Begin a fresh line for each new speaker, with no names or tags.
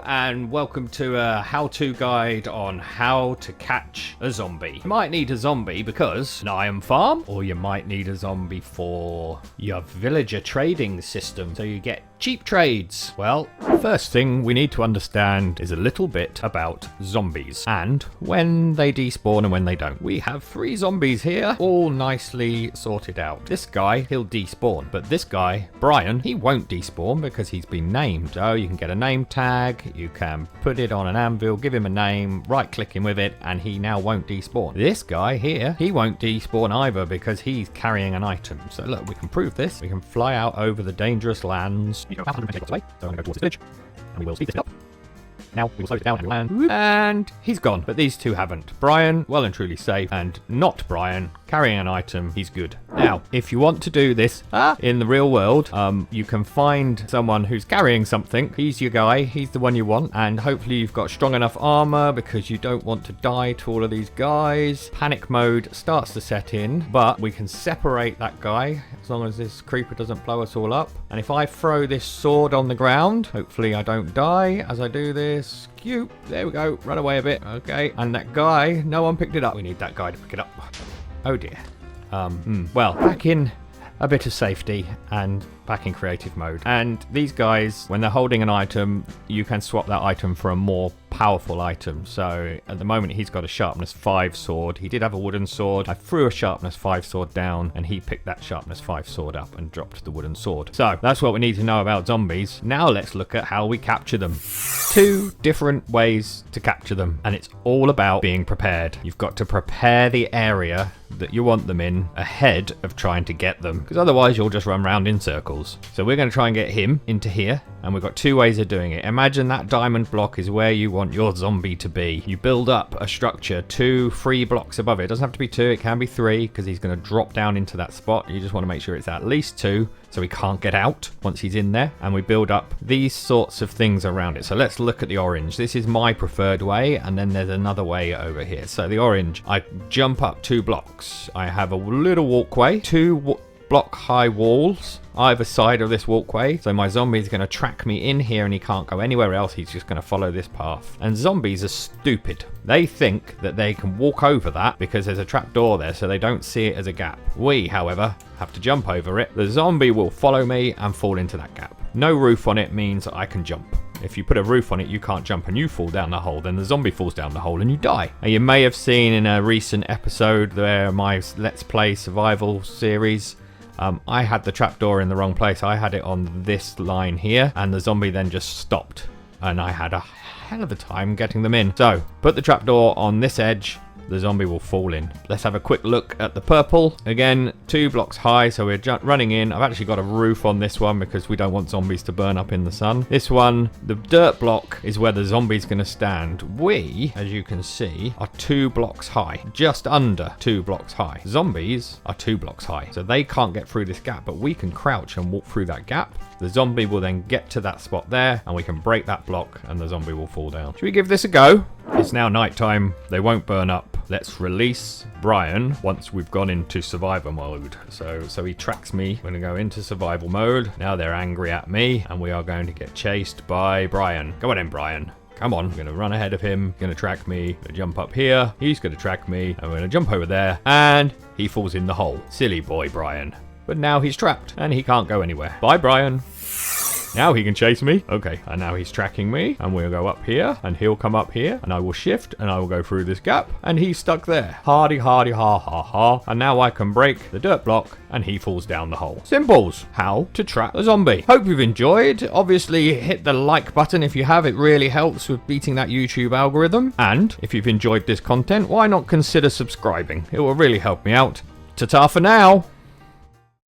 and welcome to a how-to guide on how to catch a zombie. You might need a zombie because an iron farm, or you might need a zombie for your villager trading system, so you get cheap trades. Well, first thing we need to understand is a little bit about zombies and when they despawn and when they don't. We have 3 zombies here, all nicely sorted out. This guy, he'll despawn, but this guy, Brian, he won't despawn because he's been named. So you can get a name tag, you can put it on an anvil, give him a name, right click him with it, and he now won't despawn. This guy here, he won't despawn either because he's carrying an item. So look, we can prove this. We can fly out over the dangerous lands. You know, about 120 blocks away, so I'm going to go towards this village, and we will speed this up. Now we will slow it down and land, and he's gone, but these two haven't. Brian, well and truly safe, and not Brian, carrying an item, he's good. Now, if you want to do this in the real world, you can find someone who's carrying something. He's your guy, he's the one you want, and hopefully you've got strong enough armor because you don't want to die to all of these guys. Panic mode starts to set in, but we can separate that guy as long as this creeper doesn't blow us all up. And if I throw this sword on the ground, hopefully I don't die as I do this. Cute. There we go. Run away a bit. Okay. And that guy, no one picked it up. We need that guy to pick it up. Oh dear. Well, back in a bit of safety and back in creative mode. And these guys, when they're holding an item, you can swap that item for a more powerful item. So at the moment he's got a sharpness 5 sword. He did have a wooden sword. I threw a sharpness 5 sword down and he picked that sharpness 5 sword up and dropped the wooden sword. So that's what we need to know about zombies. Now let's look at how we capture them. 2 different ways to capture them, and it's all about being prepared. You've got to prepare the area that you want them in ahead of trying to get them, because otherwise you'll just run around in circles. So we're going to try and get him into here, and we've got 2 ways of doing it. Imagine that diamond block is where you want your zombie to be. You build up a structure 2-3 blocks above it. It doesn't have to be 2, it can be 3, because he's going to drop down into that spot. You just want to make sure it's at least 2 so he can't get out once he's in there, and we build up these sorts of things around it. So let's look at the orange. This is my preferred way, and then there's another way over here. So the orange, I jump up 2 blocks. I have a little walkway, 2 block high walls either side of this walkway, so my zombie is going to track me in here and he can't go anywhere else. He's just going to follow this path. And zombies are stupid. They think that they can walk over that because there's a trap door there, so they don't see it as a gap. We, however, have to jump over it. The zombie will follow me and fall into that gap. No roof on it means I can jump. If you put a roof on it, you can't jump and you fall down the hole, then the zombie falls down the hole and you die. And you may have seen in a recent episode where my Let's Play survival series, I had the trapdoor in the wrong place. I had it on this line here, and the zombie then just stopped. And I had a hell of a time getting them in. So, put the trapdoor on this edge, the zombie will fall in. Let's have a quick look at the purple. Again, 2 blocks high, so we're running in. I've actually got a roof on this one because we don't want zombies to burn up in the sun. This one, the dirt block, is where the zombie's going to stand. We, as you can see, are 2 blocks high, just under 2 blocks high. Zombies are 2 blocks high, so they can't get through this gap, but we can crouch and walk through that gap. The zombie will then get to that spot there, and we can break that block, and the zombie will fall down. Should we give this a go? It's now nighttime. They won't burn up. Let's release Brian once we've gone into survival mode. So he tracks me. I'm going to go into survival mode. Now they're angry at me, and we are going to get chased by Brian. Go on in, Brian. Come on, I'm going to run ahead of him. Going to track me. Going to jump up here. He's going to track me. I'm going to jump over there, and he falls in the hole. Silly boy, Brian. But now he's trapped, and he can't go anywhere. Bye, Brian. Now he can chase me. Okay, and now he's tracking me, and we'll go up here, and he'll come up here, and I will shift, and I will go through this gap, and he's stuck there. Hardy, hardy, ha, ha, ha. And now I can break the dirt block, and he falls down the hole. Simples. How to trap a zombie. Hope you've enjoyed. Obviously, hit the like button if you have. It really helps with beating that YouTube algorithm. And if you've enjoyed this content, why not consider subscribing? It will really help me out. Ta-ta for now.